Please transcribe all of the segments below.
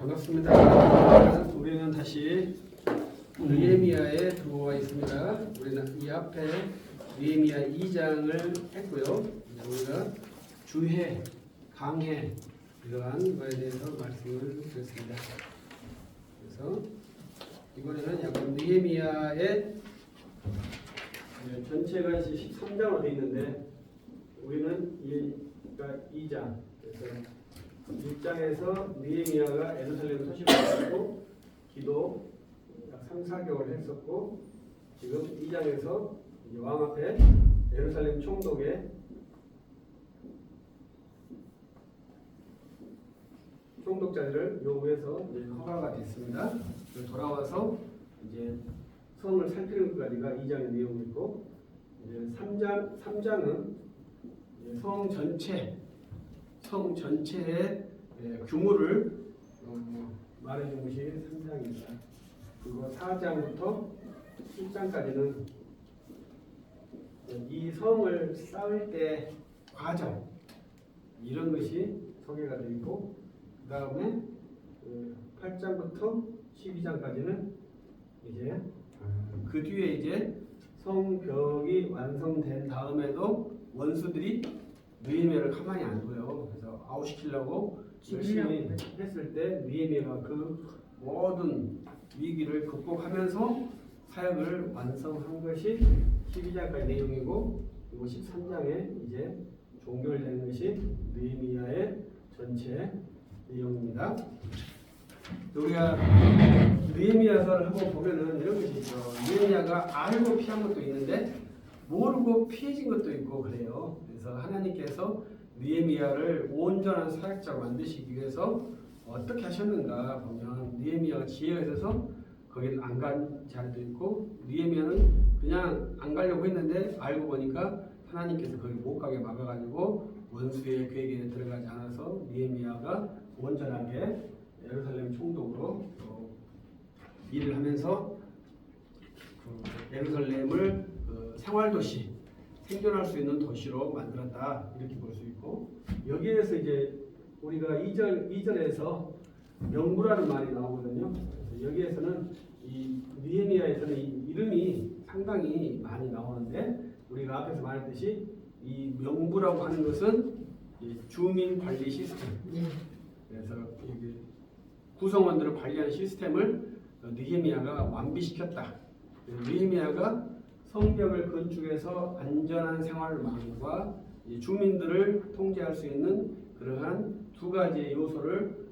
반갑습니다. 우리는 다시 느헤미야에 들어와 있습니다. 우리는 이 앞에 느헤미야 2장을 했고요. 우리가 주해, 강해 이러한 거에 대해서 말씀을 드렸습니다. 그래서 이번에는 약간 느헤미야의 전체가 13장으로 되어 있는데 우리는 2장 그래서 1장에서 느헤미야가 예루살렘 소식을 듣고 기도 약 3, 4개월 했었고 지금 2장에서 왕 앞에 예루살렘 총독의 총독 자리를 요구해서 허가가 됐습니다. 돌아와서 이제 성을 살피는 것까지가 2장의 내용이고 이제 3장은 성 전체의 규모를 말해준 것이 3장입니다. 그리고 4장부터 10장까지는 이 성을 쌓을 때 과정 이런 것이 소개가 되어 있고 그 다음에 8장부터 12장까지는 이제 그 뒤에 이제 성벽이 완성된 다음에도 원수들이 느헤미야를 가만히 안 둬요. 그래서 아웃시키려고 열심히 했을 때 느헤미야가 그 모든 위기를 극복하면서 사역을 완성한 것이 12장까지 내용이고 그리고 13장에 이제 종결되는 것이 느헤미야의 전체 내용입니다. 우리가 느헤미야서를 한번 보면은 이런 것이 있죠. 느헤미야가 알고 피한 것도 있는데 모르고 피해진 것도 있고 그래요. 그래서 하나님께서 느헤미야를 온전한 사역자로 만드시기 위해서 어떻게 하셨는가 보면 느헤미야가 지혜가 있어서 거기는 안 간 자리도 있고 느헤미야는 그냥 안 가려고 했는데 알고 보니까 하나님께서 거기 못 가게 막아가지고 원수의 계획에 들어가지 않아서 느헤미야가 온전하게 예루살렘 총독으로 일을 하면서 예루살렘을 생활도시, 생존할 수 있는 도시로 만들었다 이렇게 볼 수 있고 여기에서 이제 우리가 2절에서 명부라는 말이 나오거든요. 그래서 여기에서는 이 느헤미야에서는 이 이름이 상당히 많이 나오는데 우리가 앞에서 말했듯이 이 명부라고 하는 것은 주민 관리 시스템. 그래서 이게 구성원들을 관리하는 시스템을 느헤미야가 완비시켰다. 느헤미야가 성벽을 건축해서 안전한 생활망과 주민들을 통제할 수 있는 그러한 두 가지의 요소를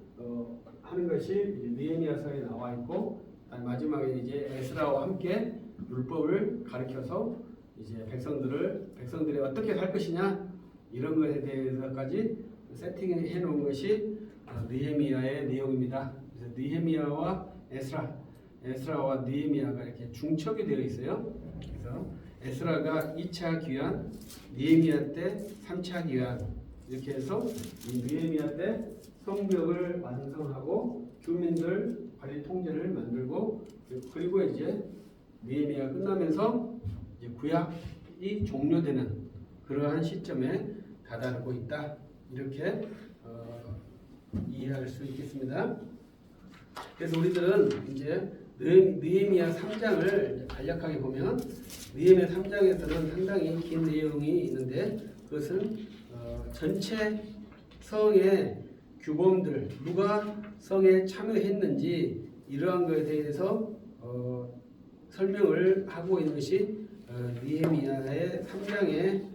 하는 것이 느헤미야서에 나와 있고 마지막에 이제 에스라와 함께 율법을 가르쳐서 이제 백성들이 어떻게 살 것이냐 이런 것에 대해서까지 세팅해 놓은 것이 느헤미야의 내용입니다. 그래서 느헤미야와 에스라와 느헤미야가 이렇게 중첩이 되어 있어요. 그래서 에스라가 2차 귀환, 느헤미야 때 3차 귀환 이렇게 해서 이 느헤미야 때 성벽을 완성하고 주민들 관리 통제를 만들고 그리고 이제 느헤미야 끝나면서 이제 구약이 종료되는 그러한 시점에 다다르고 있다 이렇게 이해할 수 있겠습니다. 그래서 우리들은 이제 느헤미야 3장을 간략하게 보면 느헤미야 3장에서는 상당히 긴 내용이 있는데 그것은 전체 성의 규범들 누가 성에 참여했는지 이러한 것에 대해서 설명을 하고 있는 것이 느헤미야의 3장의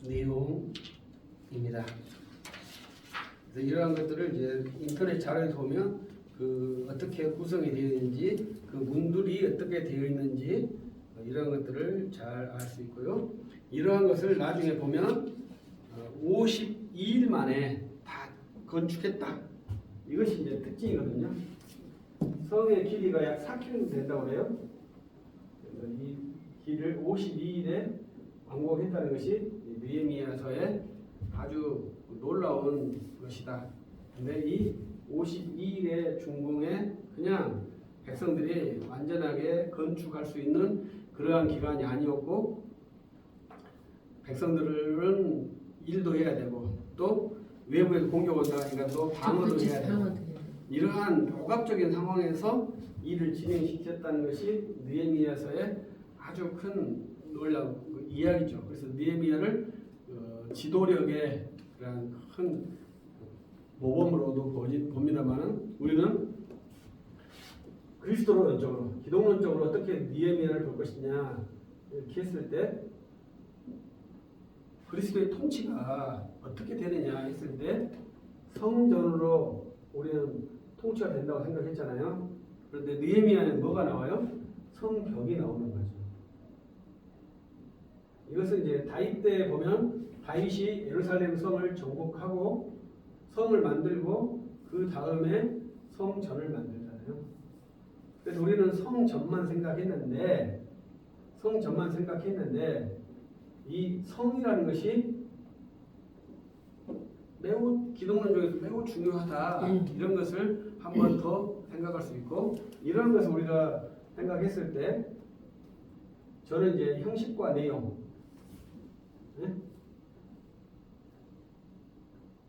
내용입니다. 그래서 이러한 것들을 이제 인터넷 자료에서 보면 그 어떻게 구성이 되어 있는지 그 문들이 어떻게 되어 있는지 이런 것들을 잘 알 수 있고요. 이러한 것을 나중에 보면 52일 만에 다 건축했다. 이것이 이제 특징이거든요. 성의 길이가 약 4km 된다고 그래요. 그래서 이 길을 52일에 완공했다는 것이 느헤미야서의 아주 놀라운 것이다. 근데 이 52일의 준공에 그냥 백성들이 완전하게 건축할 수 있는 그러한 기간이 아니었고 백성들은 일도 해야 되고 또 외부에서 공격 온다 하니까 또 방어도 해야 되고 이러한 복합적인 상황에서 일을 진행시켰다는 것이 느헤미야서의 아주 큰 놀라운 이야기죠. 그래서 느헤미야를 지도력의 그런 큰 모범으로도 봅니다만은 우리는 그리스도론적으로, 기독론적으로 어떻게 느헤미야를 볼 것이냐 이렇게 했을 때 그리스도의 통치가 어떻게 되느냐 했을 때 성전으로 우리는 통치가 된다고 생각했잖아요. 그런데 느헤미야는 뭐가 나와요? 성벽이 나오는 거죠. 이것은 이제 다윗 때 보면 다윗이 예루살렘 성을 정복하고 성을 만들고 그 다음에 성전을 만들잖아요. 그래서 우리는 성전만 생각했는데 이 성이라는 것이 매우 기독론적에서 매우 중요하다. 이런 것을 한 번 더 생각할 수 있고 이런 것을 우리가 생각했을 때 저는 이제 형식과 내용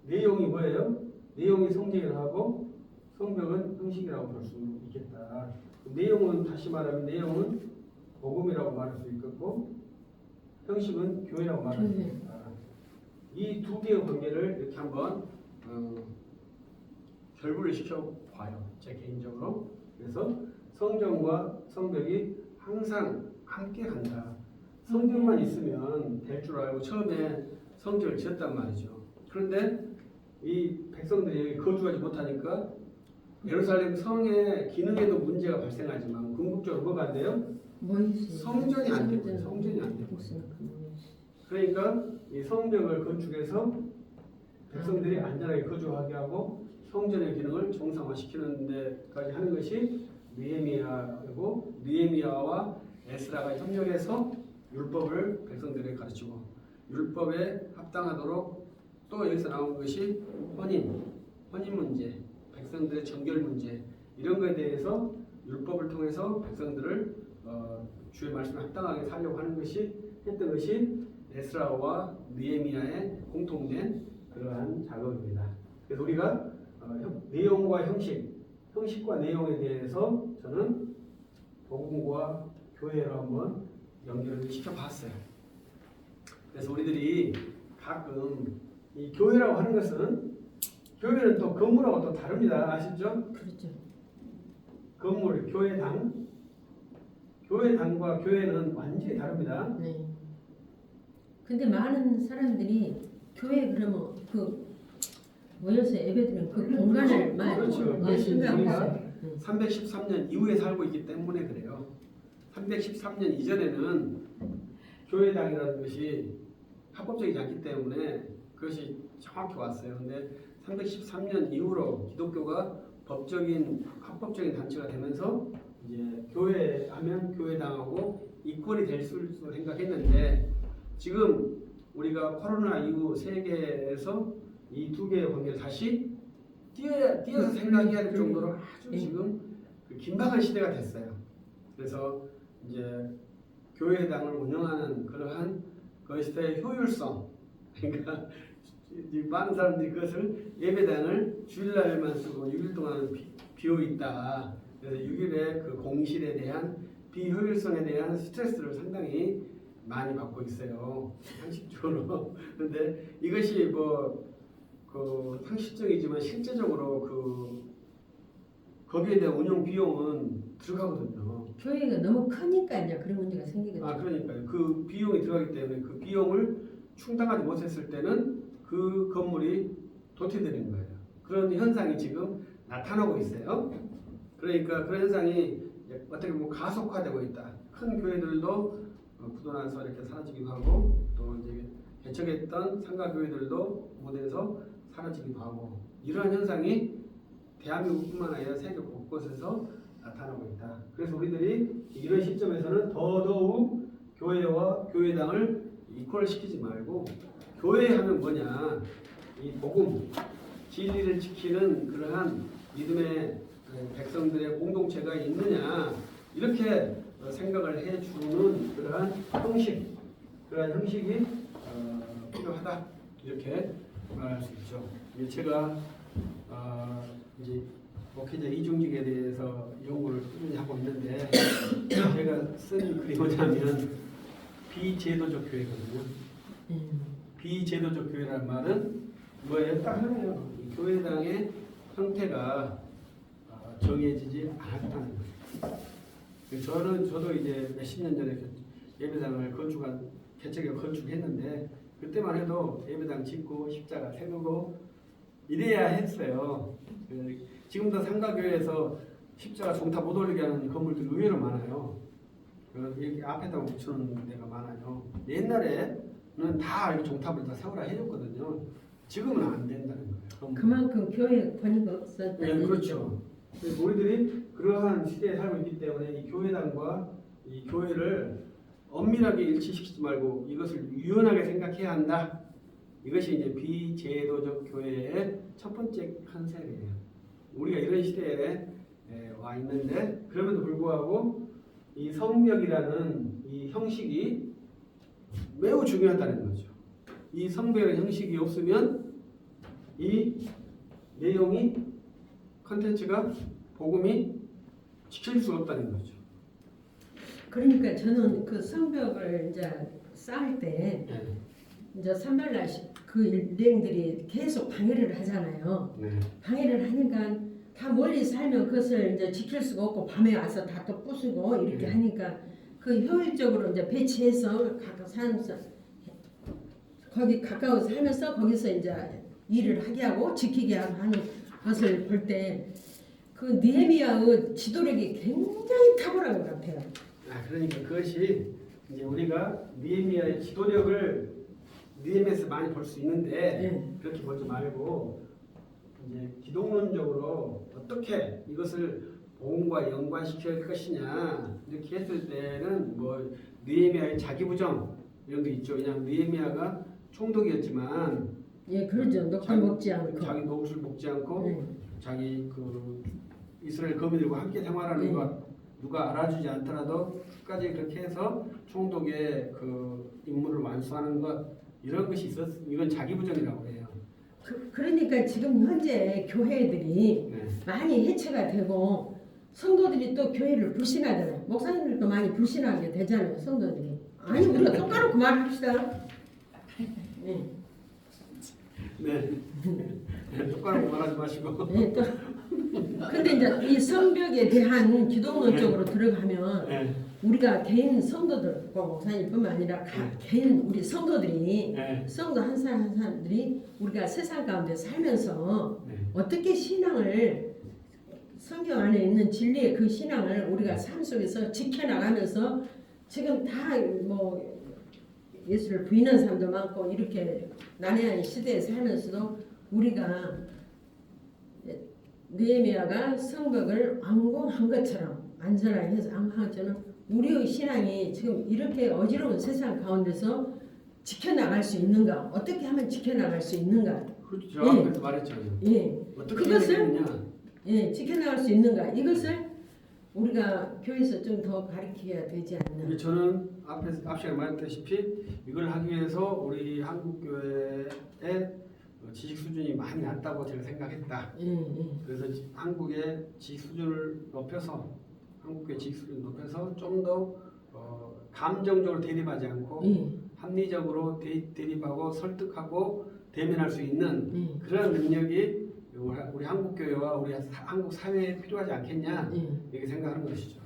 내용이 뭐예요? 내용이 성경이라고 하고 성벽은 형식이라고 볼 수 있겠다. 내용은 다시 말하면 내용은 복음이라고 말할 수 있겠고 형식은 교회라고 말할 수 있겠다. 이 두 개의 관계를 이렇게 한번 결부를 시켜봐요. 제 개인적으로. 그래서 성전과 성벽이 항상 함께 간다. 성경만 있으면 될 줄 알고 처음에 성전을 지었단 말이죠. 그런데 이 백성들이 여기 거주하지 못하니까 예루살렘 성의 기능에도 문제가 발생하지만 궁극적으로 뭐가 안 돼요? 성전이 안 되고 성전이 안 되고 그러니까 이 성벽을 건축해서 백성들이 안전하게 거주하게 하고 성전의 기능을 정상화시키는 데까지 하는 것이 느헤미야이고 느헤미야와 에스라가 협력해서 율법을 백성들에게 가르치고 율법에 합당하도록 또 여기서 나온 것이 혼인 문제, 백성들의 정결 문제 이런 것에 대해서 율법을 통해서 백성들을 주의 말씀에 합당하게 살려고 하는 것이 했던 것이 에스라와 느헤미야의 공통된 그러한 작업입니다. 그래서 우리가 내용과 형식과 내용에 대해서 저는 복음과 교회로 한번 연결을 시켜봤어요. 그래서 우리들이 가끔 이 교회라고 하는 것은 교회는 또 건물하고 또 다릅니다. 아시죠? 그렇죠. 건물, 교회당과 교회는 완전히 다릅니다. 네. 근데 많은 사람들이 교회 그러면 모여서 예배드리는 그 공간을 그렇죠. 생각하세요. 313년 이후에 살고 있기 때문에 그래요. 313년 이전에는 교회당이라는 것이 합법적이지 않기 때문에 그것이 정확히 왔어요. 근데 313년 이후로 기독교가 합법적인 단체가 되면서 이제 교회하면 교회당하고 이권이 될 수 생각했는데 지금 우리가 코로나 이후 세계에서 이 두 개의 관계를 다시 띄어서 생각해야 될 정도로 아주 지금 긴박한 시대가 됐어요. 그래서 이제 교회당을 운영하는 그러한 것의 효율성, 그러니까 많은 사람들이 그것을 예배당을 주일날만 쓰고 6일 동안 비어 있다. 그래서 6일의 그 공실에 대한 비효율성에 대한 스트레스를 상당히 많이 받고 있어요. 상식적으로. 그런데 이것이 상식적이지만 실제적으로 거기에 대한 운영 비용은 들어가거든요. 교회가 너무 크니까 이제 그런 문제가 생기거든요. 그러니까요. 그 비용이 들어가기 때문에 그 비용을 충당하지 못했을 때는 그 건물이 도태되는 거예요. 그런 현상이 지금 나타나고 있어요. 그러니까 그런 현상이 어떻게 보면 가속화되고 있다. 큰 교회들도 부도나서 이렇게 사라지기도 하고 또 이제 개척했던 상가교회들도 모델에서 사라지기도 하고 이러한 현상이 대한민국뿐만 아니라 세계 곳곳에서 나타나고 있다. 그래서 우리들이 이런 시점에서는 더더욱 교회와 교회당을 이퀄시키지 말고 교회 하면 뭐냐 이 복음 진리를 지키는 그러한 믿음의 백성들의 공동체가 있느냐 이렇게 생각을 해주는 그러한 형식이 필요하다 이렇게 말할 수 있죠. 제가 이제 목회자 이중직에 대해서 연구를 꾸준히 하고 있는데 제가 쓴 글이 뭐냐면 비제도적 교회거든요. 비제도적 교회란 말은 뭐예요? 딱 하나예요. 이 교회당의 형태가 정해지지 않았다는 거예요. 저도 이제 몇십 년 전에 예배당을 개척에 건축했는데 그때만 해도 예배당 짓고 십자가 세우고 이래야 했어요. 지금도 상가교회에서 십자가 종탑 못 올리게 하는 건물들이 의외로 많아요. 여기 앞에다가 붙여놓는 데가 많아요. 옛날에는 다 이렇게 종탑을 다 세우라 해줬거든요. 지금은 안 된다는 거예요. 그만큼 교회 권위가 없었다. 네, 그렇죠. 우리들이 그러한 시대에 살고 있기 때문에 이 교회당과 이 교회를 엄밀하게 일치시키지 말고 이것을 유연하게 생각해야 한다. 이것이 이제 비제도적 교회의 첫 번째 컨셉이에요. 우리가 이런 시대에 와 있는데 그럼에도 불구하고 이 성벽이라는 이 형식이 매우 중요하다는 거죠. 이 성벽의 형식이 없으면 이 내용이 컨텐츠가 복음이 지킬 수 없다는 거죠. 그러니까 저는 그 성벽을 이제 쌓을 때 네. 이제 산발날 그 일행들이 계속 방해를 하잖아요. 네. 방해를 하니까 다 멀리 살면 그것을 이제 지킬 수가 없고 밤에 와서 다 또 부수고 이렇게 하니까 그 효율적으로 이제 배치해서 각각 살면서 거기 가까워 살면서 거기서 이제 일을 하게 하고 지키게 하고 하는 것을 볼 때 그 느헤미야의 지도력이 굉장히 탁월한 것 같아요. 그러니까 그것이 이제 우리가 느헤미야의 지도력을 느헤미야에서 많이 볼 수 있는데 그렇게 보지 말고 이제 기독론적으로 어떻게 이것을 복음과 연관시킬 것이냐 이렇게 했을 때는 뭐 느헤미야의 자기부정 이런 게 있죠. 그냥 느헤미야가 총독이었지만 예, 그러죠. 녹두 먹지 않고 자기 녹술 먹지 않고 네. 자기 그 이스라엘 거민들과 함께 생활하는 네. 것 누가 알아주지 않더라도 끝까지 그렇게 해서 총독의 그 임무를 완수하는 것 이런 것이 이건 자기부정이라고 해요. 그러니까 지금 현재 교회들이 네. 많이 해체가 되고 성도들이 또 교회를 불신하잖아요. 목사님들도 많이 불신하게 되잖아요. 성도들이. 아니 우리가 똑바로 그만합시다. 네. 네. 똑바로 말하지 마시고. 네, 또. 근데 이제 이 성벽에 대한 기독론적으로 들어가면 네. 우리가 개인 성도들, 목사님뿐만 아니라 개인 우리 성도들이 네. 성도 한 사람 한 사람들이 우리가 세상 가운데 살면서 네. 어떻게 신앙을 성경 안에 있는 진리의 그 신앙을 우리가 삶 속에서 지켜나가면서 지금 다 뭐 예수를 부인하는 사람도 많고 이렇게 난해한 시대에 살면서도 우리가 느헤미야가 성벽을 완공한 것처럼 안전하게 해서 완공한 것처럼 우리의 신앙이 지금 이렇게 어지러운 세상 가운데서 지켜나갈 수 있는가? 어떻게 하면 지켜나갈 수 있는가? 그렇죠. 저 앞에서 말했잖아요. 예, 어떻게 그것을 되느냐. 예, 지켜나갈 수 있는가? 이것을 우리가 교회에서 좀 더 가르쳐야 되지 않나? 저는 앞에 말했다시피 이걸 하기 위해서 우리 한국 교회의 지식 수준이 많이 낮다고 제가 생각했다. 그래서 한국의 지식 수준을 높여서 한국의 지식 수준을 높여서 좀 더 감정적으로 대립하지 않고 합리적으로 대립하고 설득하고 대면할 수 있는 그런 능력이 우리 한국 교회와 우리 한국 사회에 필요하지 않겠냐 이렇게 생각하는 것이죠.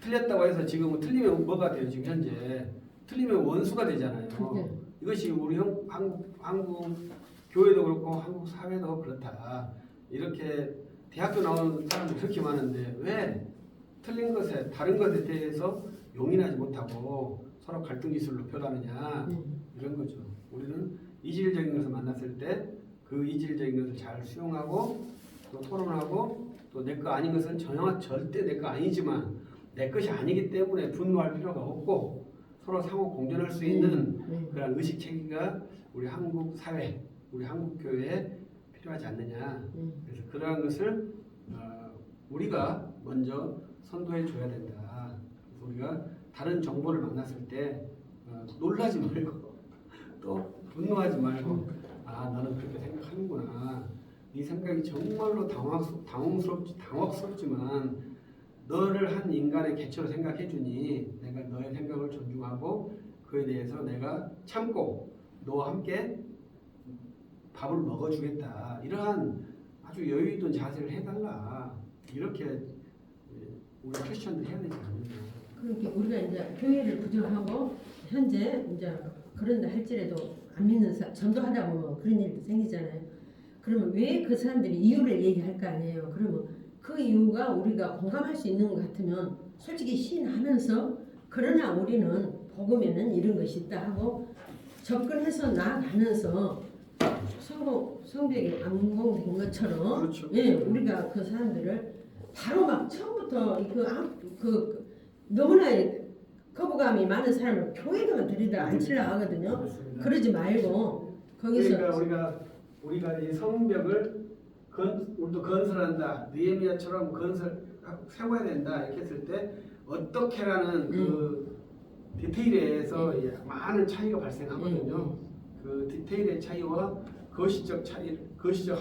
틀렸다고 해서 지금은 틀리면 뭐가 돼요? 지금 현재 틀리면 원수가 되잖아요. 이것이 우리 한국 교회도 그렇고 한국 사회도 그렇다. 이렇게 대학교 나온 사람들이 그렇게 많은데 왜 틀린 것에 다른 것에 대해서 용인하지 못하고 서로 갈등 기술로 표현하느냐 이런 거죠. 우리는 이질적인 것을 만났을 때 그 이질적인 것을 잘 수용하고 또 토론하고 또 내 거 아닌 것은 절대 내 거 아니지만 내 것이 아니기 때문에 분노할 필요가 없고 서로 상호 공존할 수 있는 그런 의식 체계가 우리 한국 사회, 우리 한국 교회에 필요하지 않느냐. 그래서 그러한 것을 우리가 먼저 선도해 줘야 된다. 그래서 우리가 다른 정보를 만났을 때 놀라지 말고 또 분노하지 말고 너는 그렇게 생각하는구나. 네 생각이 정말로 당혹스럽지만 너를 한 인간의 개체로 생각해주니 내가 너의 생각을 존중하고 그에 대해서 내가 참고 너와 함께 밥을 먹어주겠다. 이러한 아주 여유 있는 자세를 해달라. 이렇게 우리 크리스천들이 해야 되지 않느냐. 그렇게 우리가 이제 교회를 부정하고 현재 이제 그런다 할지라도 안 믿는 전도하다 보면 그런 일도 생기잖아요. 그러면 왜 그 사람들이 이유를 얘기할 거 아니에요. 그러면 그 이유가 우리가 공감할 수 있는 것 같으면 솔직히 시인하면서 그러나 우리는 복음에는 이런 것이 있다 하고 접근해서 나아가면서 서로 성벽이 안공된 것처럼 그렇죠. 예, 우리가 그 사람들을 바로 막 처음부터 너무나 거부감이 많은 사람을 교회에만 들이다 앉히려 하거든요. 그렇습니다. 그러지 말고 거기서 그러니까 우리가 이 성벽을 우리도 건설한다. 느헤미야처럼 세워야 된다. 이렇게 했을 때 어떻게라는 그 디테일에서 많은 차이가 발생하거든요. 그 디테일의 차이와 거시적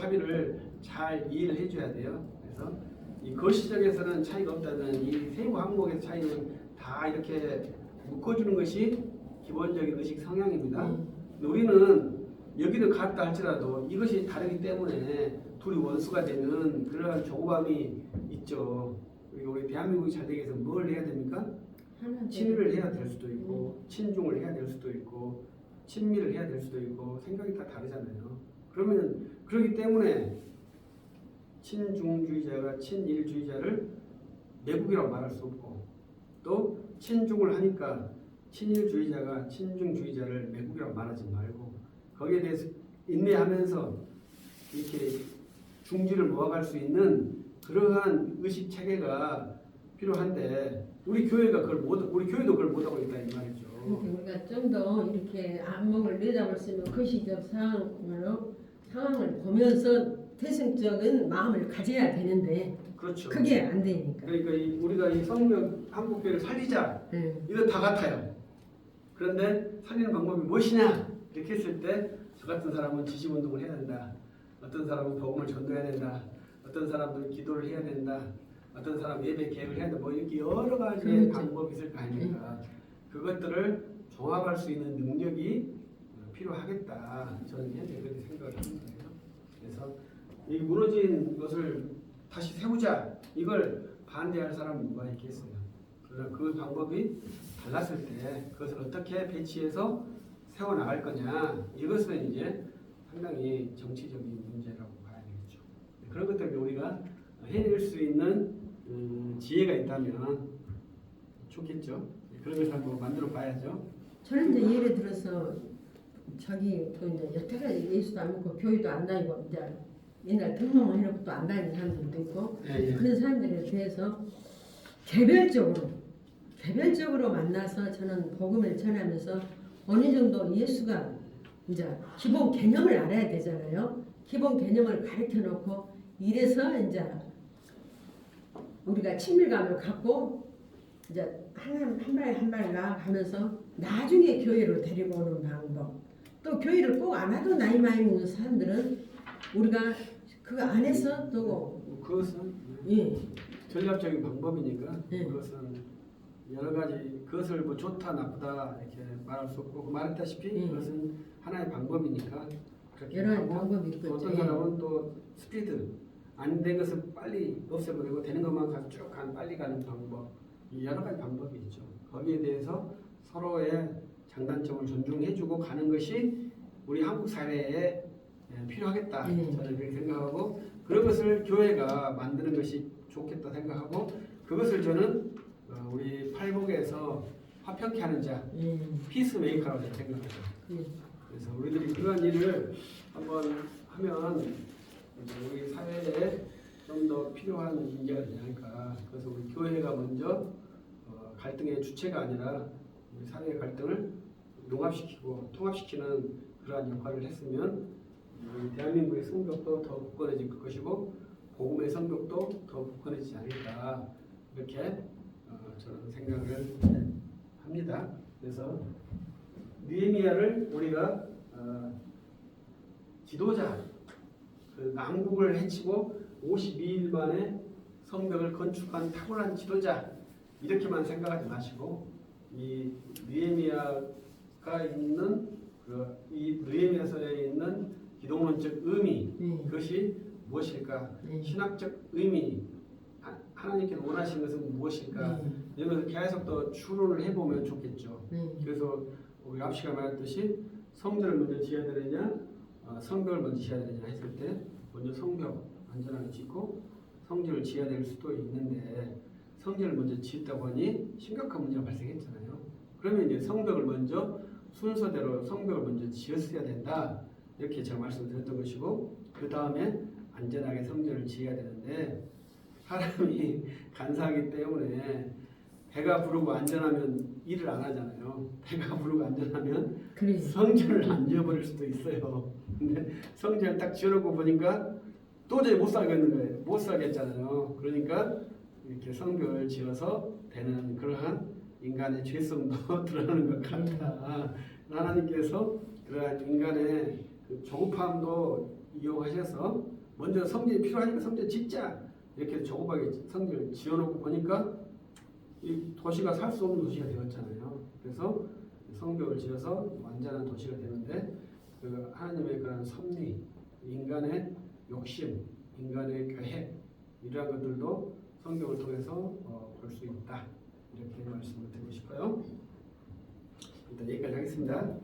합의를 잘 이해를 해줘야 돼요. 그래서 이 거시적에서는 차이가 없다는 이 세부 항목의 차이는 다 이렇게 묶어주는 것이 기본적인 의식 성향입니다. 우리는 여기를 갔다 할지라도 이것이 다르기 때문에 둘이 원수가 되는 그러한 조급함이 있죠. 우리 대한민국이 잘 되기 위해서 뭘 해야 됩니까? 친일을 해야 될 수도 있고 친중을 해야 될 수도 있고 친미를 해야 될 수도 있고 생각이 다 다르잖아요. 그러면 그렇기 때문에 친중주의자가 친일주의자를 매국이라고 말할 수 없고 또 친중을 하니까 친일주의자가 친중주의자를 매국이라고 말하지 말고 거기에 대해서 인내하면서 이렇게 중지를 모아갈 수 있는 그러한 의식 체계가 필요한데 우리 교회도 그걸 못하고 있다 이 말이죠. 그러니까 우리가 좀 더 이렇게 안목을 내다볼 수 있는 거시적 상황을 보면서 태생적인 마음을 가져야 되는데 그렇죠. 그게 안 되니까. 그러니까 우리가 이 성경 한국교회를 살리자 이거 다 같아요. 그런데 살리는 방법이 무엇이냐 이렇게 했을 때 저 같은 사람은 지지운동을 해야 된다. 어떤 사람은 복음을 전도해야 된다. 어떤 사람들은 기도를 해야 된다. 어떤 사람은 예배 계획을 해야 된다. 뭐 이렇게 여러 가지의 방법이 있을 거 아닙니까? 그것들을 종합할 수 있는 능력이 필요하겠다. 저는 현재 그렇게 생각을 하는 거예요. 그래서 이 무너진 것을 다시 세우자. 이걸 반대할 사람은 누가 있겠어요? 그러나 그 방법이 달랐을 때 그것을 어떻게 배치해서 세워나갈 거냐. 이것은 이제 상당히 정치적인 문제라고 봐야 되겠죠. 그런 것들을 우리가 해낼 수 있는 지혜가 있다면 좋겠죠. 그런 것을 한번 만들어 봐야죠. 저는 이제 예를 들어서 저기 또 이제 여태까지 예수도 안 믿고 교회도 안 다니고 이제 옛날 등록만 해놓고 또 안 다니는 사람들도 있고 그런 사람들에 대해서 개별적으로 만나서 저는 복음을 전하면서 어느 정도 예수가 이제 기본 개념을 알아야 되잖아요. 기본 개념을 가르쳐 놓고 이래서 이제 우리가 친밀감을 갖고 이제 한 발 나아가면서 나중에 교회로 데리고 오는 방법. 또 교회를 꼭 안 와도 나이 많이 먹는 사람들은 우리가 그 안에서 또 그것은 전략적인 방법이니까 그것은 여러 가지 그것을 뭐 좋다 나쁘다 이렇게 말할 수 없고 말했다시피 그것은 하나의 방법이니까 그렇게 여러 하고 방법이 있겠죠. 또 어떤 사람은 또 스피드 안 된 것을 빨리 없애버리고 되는 것만 가서 쭉 빨리 가는 방법 여러 가지 방법이 있죠. 거기에 대해서 서로의 장단점을 존중해주고 가는 것이 우리 한국 사회에 필요하겠다. 저는 그렇게 생각하고 그런 것을 교회가 만드는 것이 좋겠다 생각하고 그것을 저는 우리 팔복에서 화평케 하는 자 피스메이커라고 생각해요. 그래서 우리들이 그런 일을 한번 하면 우리 사회에 좀 더 필요한 인재가 되지 않을까. 그래서 우리 교회가 먼저 갈등의 주체가 아니라 우리 사회의 갈등을 융합시키고 통합시키는 그러한 역할을 했으면 우리 대한민국의 성벽도 더 굳건해질 것이고 복음의 성벽도 더 굳건해지지 않을까 이렇게 저는 생각을 합니다. 그래서 느헤미야를 우리가 지도자 그 남국을 해치고 52일 만에 성벽을 건축한 탁월한 지도자 이렇게만 생각하지 마시고 이 느헤미야가 있는 이 느헤미야서에 있는 기독론적 의미 그것이 무엇일까? 신학적 의미 하나님께서 원하시는 것은 무엇일까? 이러면서 계속 더 추론을 해보면 좋겠죠. 그래서 우리 앞 시간에 말했듯이 성전을 먼저 지어야 되느냐 성벽을 먼저 지어야 되느냐 했을 때 먼저 성벽 안전하게 짓고 성전을 지어야 될 수도 있는데 성전을 먼저 짓다 보니 심각한 문제가 발생했잖아요. 그러면 이제 성벽을 먼저 순서대로 성벽을 먼저 지었어야 된다 이렇게 제가 말씀드렸던 것이고 그 다음에 안전하게 성전을 지어야 되는데 사람이 간사하기 때문에 배가 부르고 안전하면 일을 안 하잖아요. 배가 부르고 안전하면 성전을 안 지어버릴 수도 있어요. 근데 성전을 딱 지어놓고 보니까 도저히 못 살겠는 거예요. 못 살겠잖아요. 그러니까 이렇게 성벽을 지어서 되는 그러한 인간의 죄성도 드러나는 것 같다. 하나님께서 그러한 인간의 그 조급함도 이용하셔서 먼저 성전이 필요하니까 성전 짓자 이렇게 조급하게 성전을 지어놓고 보니까 이 도시가 살 수 없는 도시가 되었잖아요. 그래서 성벽을 지어서 완전한 도시가 되는데 그 하나님의 그런 섭리, 인간의 욕심, 인간의 계획 이러한 것들도 성경을 통해서 볼 수 있다. 이렇게 말씀을 드리고 싶어요. 일단 여기까지 하겠습니다.